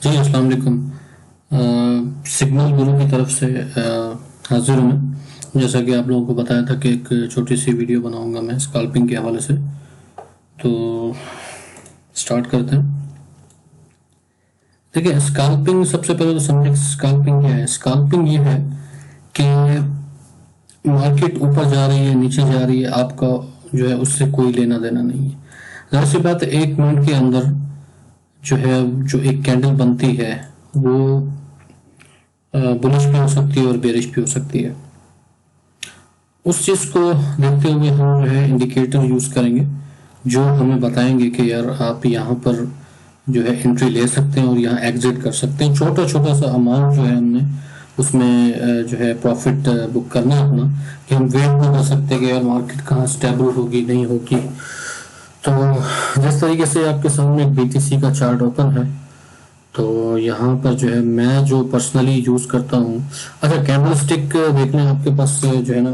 जी अस्सलाम वालेकुम। सिग्नल गुरु की तरफ से हाजिर हूँ मैं। जैसा कि आप लोगों को बताया था कि एक छोटी सी वीडियो बनाऊंगा मैं स्कैल्पिंग के हवाले से, तो स्टार्ट करते हैं। देखिए, स्कैल्पिंग सबसे पहले तो समझे स्कैल्पिंग क्या है। स्कैल्पिंग ये है कि मार्केट ऊपर जा रही है नीचे जा रही है, आपका जो है उससे कोई लेना देना नहीं है। जाहिर सी बात है, 1 मिनट के अंदर जो एक कैंडल बनती है वो बुलिश भी हो सकती है और बेरिश भी हो सकती है। उस चीज़ को देखते हुए हम जो है इंडिकेटर यूज़ करेंगे जो हमें बताएंगे कि यार आप यहाँ पर जो है एंट्री ले सकते हैं और यहाँ एग्जिट कर सकते हैं। छोटा छोटा सा अमाउंट जो है हमने उसमें जो है प्रॉफिट बुक करना है अपना, कि हम वेट नहीं कर सकते कि यार मार्केट कहाँ स्टेबल होगी नहीं होगी। तो जिस तरीके से आपके सामने एक BTC का चार्ट ओपन है, तो यहाँ पर जो है मैं जो पर्सनली यूज़ करता हूँ। अच्छा, कैंडल स्टिक देखने आपके पास जो है ना,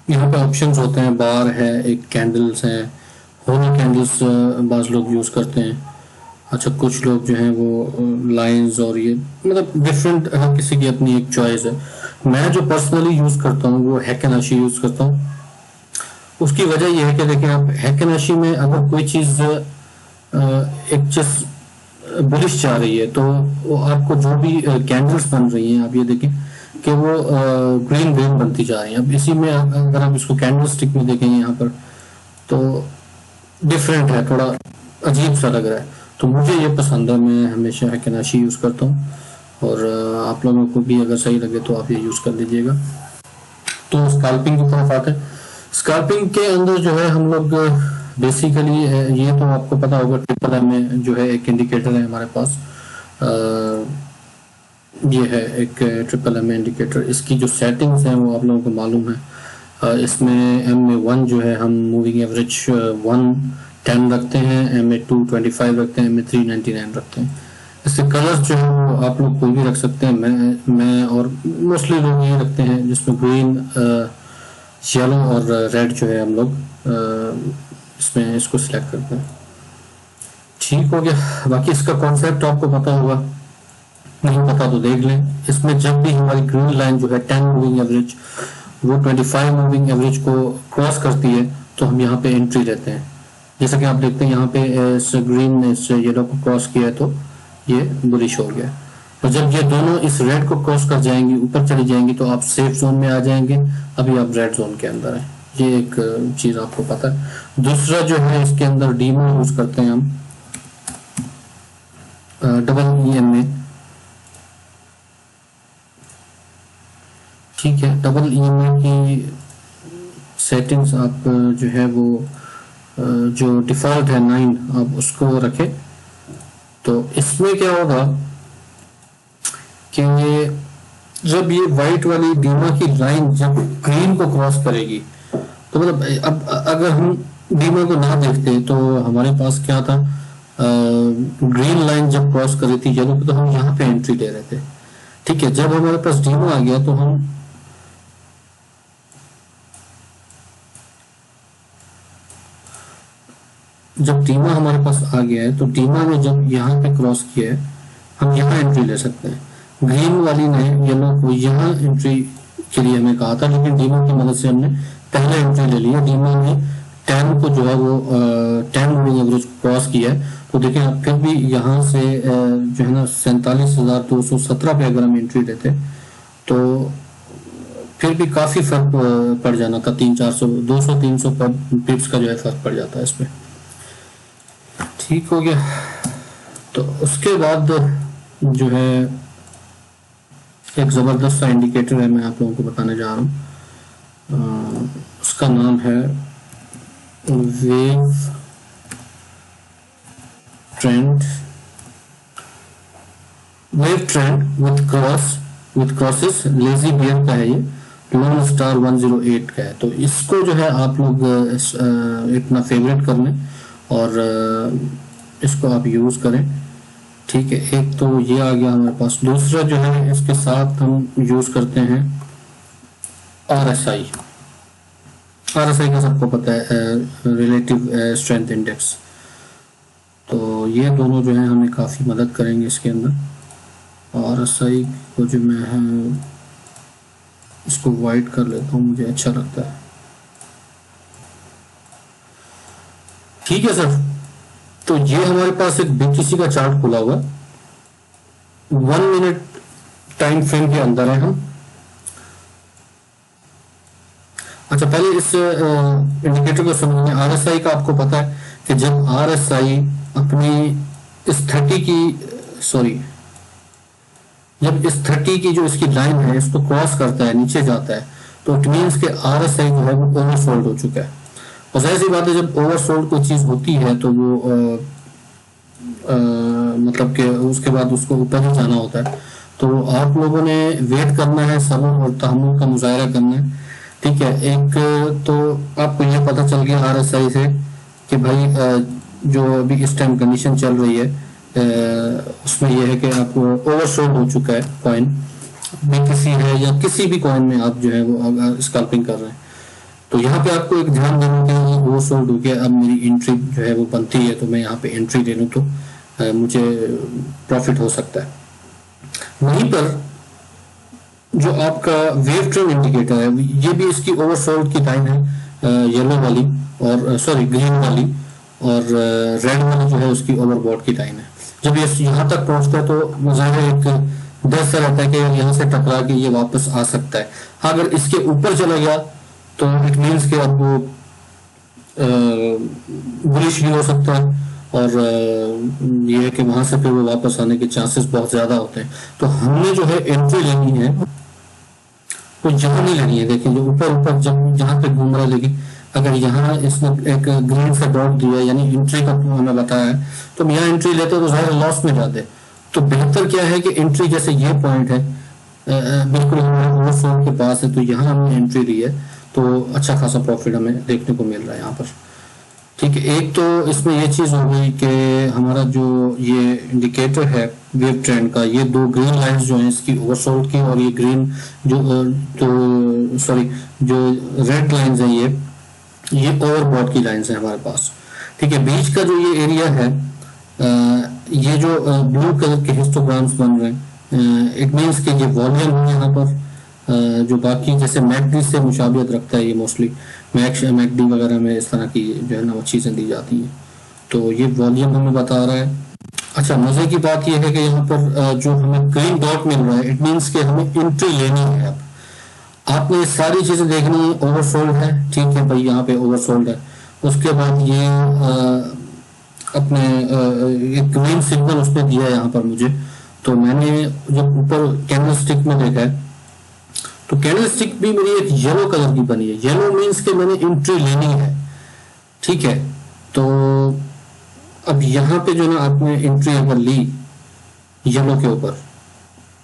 यहाँ पे ऑप्शंस होते हैं, बार है, एक कैंडल्स है, होल कैंडल्स बाज़ लोग यूज़ करते हैं। अच्छा, कुछ लोग जो हैं वो लाइंस और ये मतलब डिफरेंट, हर किसी की अपनी एक चॉइस है। मैं जो पर्सनली यूज़ करता हूँ वो हैकेनाशी यूज़ करता हूँ। उसकी वजह यह है कि देखिए, आप हैकेनाशी में अगर कोई चीज़ एक चीज़ बुलिश जा रही है तो वो आपको जो भी कैंडल्स बन रही हैं, आप ये देखें कि वो ग्रीन ग्रीन बनती जा रही हैं। अब इसी में अगर आप इसको कैंडल स्टिक में देखेंगे यहाँ पर, तो डिफरेंट है, थोड़ा अजीब सा लग रहा है। तो मुझे ये पसंद है, मैं हमेशा हैकेनाशी यूज़ करता हूँ। और आप लोगों को भी अगर सही लगे तो आप ये यूज़ कर लीजिएगा। तो स्कैल्पिंग की तरफ आते हैं। स्कैल्पिंग के अंदर जो है हम लोग बेसिकली, ये तो आपको पता होगा, ट्रिपल एम में जो है एक इंडिकेटर है हमारे पास। ये है एक ट्रिपल एम इंडिकेटर। इसकी जो सेटिंग्स हैं वो आप लोगों को मालूम है। इसमें एम में 1 जो है हम मूविंग एवरेज 110 रखते हैं, एम में 225 रखते हैं, एम में 399 रखते हैं। इसके कलर्स जो है वो आप लोग कोई भी रख सकते हैं। मैं और मोस्टली लोग ये रखते हैं जिसमें ग्रीन, येलो और रेड जो है हम लोग इसमें इसको सिलेक्ट करते हैं। ठीक हो गया। बाकी इसका कॉन्सेप्ट आपको पता होगा, नहीं पता तो देख लें। इसमें जब भी हमारी ग्रीन लाइन जो है 10 मूविंग एवरेज वो 25 मूविंग एवरेज को क्रॉस करती है तो हम यहाँ पे एंट्री लेते हैं। जैसा कि आप देखते हैं यहाँ पे इस ग्रीन ने इस येलो को क्रॉस किया है तो ये बुलिश हो गया। और जब ये दोनों इस रेड को क्रॉस कर जाएंगी, ऊपर चली जाएंगी, तो आप सेफ जोन में आ जाएंगे। अभी आप रेड जोन के अंदर है, ये एक चीज आपको पता है। दूसरा जो है इसके अंदर डीमो यूज करते हैं हम डबल EM में। ठीक है, डबल EM की सेटिंग्स आप जो है वो जो डिफॉल्ट है 9 आप उसको रखें। तो इसमें क्या होगा कि जब ये व्हाइट वाली डीमा की लाइन जब ग्रीन को क्रॉस करेगी, तो मतलब अब अगर हम डीमा को ना देखते तो हमारे पास क्या था, ग्रीन लाइन जब क्रॉस कर रही थी येलो पे तो हम यहाँ पे एंट्री ले रहे थे। ठीक है, जब हमारे पास डीमा आ गया तो हम जब डीमा हमारे पास आ गया है तो डीमा ने जब यहाँ पे क्रॉस किया है हम यहाँ एंट्री ले सकते हैं। ग्रीन वाली ने येलो को यहाँ एंट्री के लिए हमें कहा था, लेकिन डीमा की मदद से हमने पहले एंट्री ले लिया। डीमा ने 10 को जो है वो 10 मूविंग एवरेज क्रॉस किया है। तो देखें आप, फिर भी यहाँ से जो है ना 47,217 पे अगर हम एंट्री लेते तो फिर भी काफी फर्क पड़ जाना था। 300-400 200-300 पिप्स का जो है फर्क पड़ जाता है इसमें। ठीक हो गया। तो उसके बाद जो है एक ज़बरदस्त सा इंडिकेटर है, मैं आप लोगों को बताने जा रहा हूँ। उसका नाम है wave trend with crosses lazy bear का है। ये लोन स्टार 108 का है। तो इसको जो है आप लोग अपना फेवरेट कर लें और इसको आप यूज़ करें। ठीक है, एक तो ये आ गया हमारे पास। दूसरा जो है इसके साथ हम यूज़ करते हैं RSI का सबको पता है, रिलेटिव स्ट्रेंथ इंडेक्स। तो ये दोनों जो है हमें काफ़ी मदद करेंगे इसके अंदर। और RSI को जो मैं है इसको वाइट कर लेता हूँ, मुझे अच्छा लगता है। ठीक है सर, तो ये हमारे पास एक BTC का चार्ट खुला हुआ 1 मिनट टाइम फ्रेम के अंदर है हम। अच्छा, पहले इस इंडिकेटर को समझें। RSI का आपको पता है कि जब RSI अपनी इस 30 की जब इस 30 की जो इसकी लाइन है इसको क्रॉस करता है, नीचे जाता है, तो इट मीन्स के RSI जो है वो ओवरसोल्ड हो चुका है। और जाहिर सी बात है, जब ओवरसोल्ड कोई चीज होती है तो वो मतलब कि उसके बाद उसको ऊपर ही जाना होता है। तो आप लोगों ने वेट करना है, सब्र और तहम्मुल का मुजाहरा करना है। ठीक है, एक तो आपको ये पता चल गया RSI से कि भाई जो अभी इस टाइम कंडीशन चल रही है उसमें यह है कि आपको ओवरसोल्ड हो चुका है कॉइन, BTC है या किसी भी कॉइन में आप जो है वो स्कैल्पिंग कर रहे हैं। तो यहाँ पे आपको एक ध्यान देना कि ओवरसोल्ड हो गया, अब मेरी एंट्री जो है वो बनती है, तो मैं यहाँ पे एंट्री ले लूँ तो मुझे प्रॉफिट हो सकता है। वहीं पर जो आपका वेव ट्रेंड इंडिकेटर है, ये भी इसकी ओवरसोल्ड की लाइन है, येलो वाली और ग्रीन वाली, और रेड वाली जो है उसकी ओवरबॉट की लाइन है। जब ये यहाँ तक पहुंचता है तो ज़ाहिर एक डर सा रहता है कि यहाँ से टकरा के ये वापस आ सकता है। हाँ, अगर इसके ऊपर चला गया तो इट मीन्स के अब वो बुलिश भी हो सकता है, और ये है कि वहां से फिर वो वापस आने के चांसेस बहुत ज्यादा होते हैं। तो हमने जो है एंट्री लेनी है वो जहां नहीं लेनी है। देखिए, जो ऊपर ऊपर जब जहां पे घूम रहा है, लेकिन अगर यहाँ इसने एक ग्रीन से डॉट दिया यानी एंट्री का हमें बताया है, तो हम यहाँ एंट्री लेते तो ज़ाहिर लॉस में जाते। तो बेहतर क्या है कि एंट्री, जैसे ये पॉइंट है बिल्कुल हमारे ओवरसोल्ड के पास है, तो यहाँ हमने एंट्री ली है तो अच्छा खासा प्रॉफिट हमें देखने को मिल रहा है यहाँ पर। ठीक है, एक तो इसमें ये चीज़ हो गई कि हमारा जो ये इंडिकेटर है वेव ट्रेंड का, ये दो ग्रीन लाइंस जो हैं इसकी ओवरसोल्ड की, और ये ग्रीन जो रेड लाइंस हैं ये ओवरबॉट की लाइंस है हमारे पास। ठीक है, बीच का जो ये एरिया है, ये जो ब्लू कलर के हिस्टोग्राम्स बन रहे हैं, इट मीन्स कि ये वॉल्यूम है यहाँ पर, जो बाकी जैसे मैकडी से मुशाबियत रखता है, ये मोस्टली मैकडी वगैरह में इस तरह की जो है ना वो चीज़ें दी जाती हैं, तो ये वॉल्यूम हमें बता रहा है। अच्छा, मज़े की बात यह है कि यहाँ पर जो हमें ग्रीन डॉट मिल रहा है, इट मीन्स कि हमें एंट्री लेनी है। अब आपने ये सारी चीज़ें देखनी है। ओवरसोल्ड है, ठीक है भाई, यहाँ पे ओवरसोल्ड है। उसके बाद ये अपने एक ग्रीन सिग्नल उसने दिया है यहाँ पर मुझे, तो मैंने जब ऊपर कैंडल स्टिक में देखा है तो कैंडल स्टिक भी मेरी एक येलो कलर की बनी है। येलो मीन्स के मैंने एंट्री लेनी है। ठीक है, तो अब यहाँ पे जो ना आपने एंट्री अगर ली येलो के ऊपर,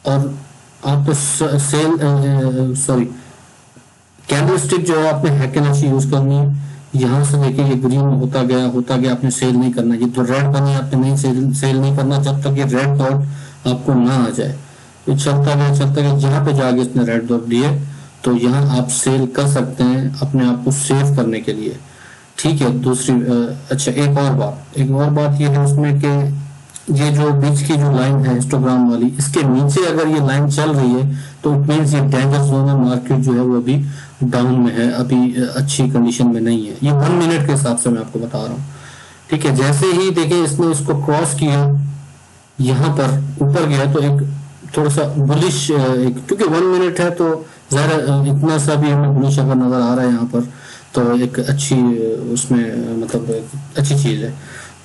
और आपको कैंडल स्टिक जो है आपने हैकेनेसी यूज करनी है। यहाँ से देखिए ये ग्रीन होता गया, आपने सेल नहीं करना। ये तो रेड बनी, आपने नहीं सेल नहीं करना जब तक ये रेड डॉट आपको ना आ जाए। तो चलता गया, जहाँ पे जाके इसने रेड डॉट दिए तो यहाँ आप सेल कर सकते हैं अपने आप को सेव करने के लिए। ठीक है, दूसरी अच्छा एक और बात ये है उसमें कि ये जो बीच की जो लाइन है हिस्टोग्राम वाली, इसके नीचे अगर ये लाइन चल रही है तो इट मीन्स ये डेंजर जोन है, मार्केट जो है वो अभी डाउन में है, अभी अच्छी कंडीशन में नहीं है। ये 1 मिनट के हिसाब से मैं आपको बता रहा हूँ। ठीक है, जैसे ही देखिए इसने इसको क्रॉस किया, यहाँ पर ऊपर गया, तो एक थोड़ा सा बुलिश, क्योंकि 1 मिनट है तो ज़्यादा इतना सा भी हमें बुलिश अगर नज़र आ रहा है यहाँ पर, तो एक अच्छी उसमें मतलब अच्छी चीज़ है।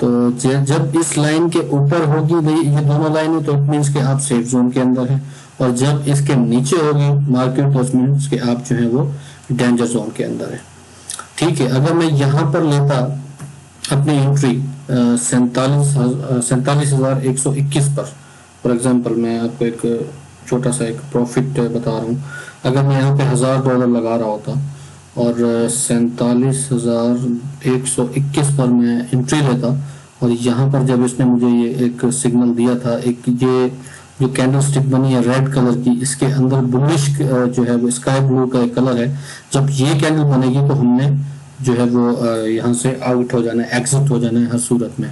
तो जब इस लाइन के ऊपर होगी ये दोनों लाइनें, तो इट मीन्स कि आप सेफ जोन के अंदर हैं, और जब इसके नीचे होगी मार्केट तो इट मीन्स कि आप जो है वो डेंजर जोन के अंदर है। ठीक है, अगर मैं यहाँ पर लेता अपनी एंट्री 47,121 पर, फॉर एग्जांपल मैं आपको एक छोटा सा एक प्रॉफिट बता रहा हूँ। अगर मैं यहाँ पे $1000 लगा रहा होता और 47,121 पर मैं एंट्री लेता, और यहाँ पर जब इसने मुझे ये एक सिग्नल दिया था, एक ये जो कैंडल स्टिक बनी है रेड कलर की, इसके अंदर बुलिश जो है वो स्काई ब्लू का एक कलर है, जब ये कैंडल बनेगी तो हमने जो है वो यहाँ से आउट हो जाना है, एग्जिट हो जाना है हर सूरत में।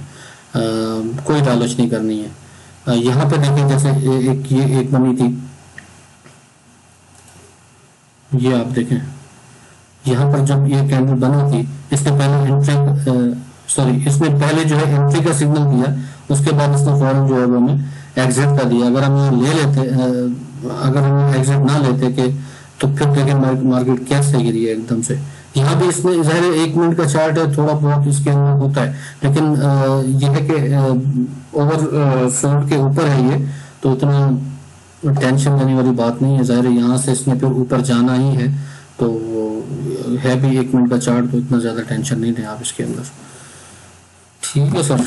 कोई लालच नहीं करनी है। यहाँ पे देखें जैसे ये एक बनी थी, ये आप देखें यहाँ पर जब ये कैंडल बनी थी, इसने पहले एंट्री सॉरी इसने पहले जो है एंट्री का सिग्नल दिया, उसके बाद इसने फौरन जो है वो हमें एग्जिट का दिया। अगर हम ये ले लेते अगर हम एग्जिट ना लेते कि तो फिर देखें मार्केट कैसे गिरी है एकदम से। यहाँ भी इसमें ज़ाहिर है 1 मिनट का चार्ट है, थोड़ा बहुत इसके अंदर होता है, लेकिन यह है कि ओवर सोल्ड के ऊपर है ये, तो इतना टेंशन लेने वाली बात नहीं है। ज़ाहिर है यहाँ से इसने फिर ऊपर जाना ही है, तो है भी 1 मिनट का चार्ट, तो इतना ज़्यादा टेंशन नहीं लें आप इसके अंदर। ठीक है सर।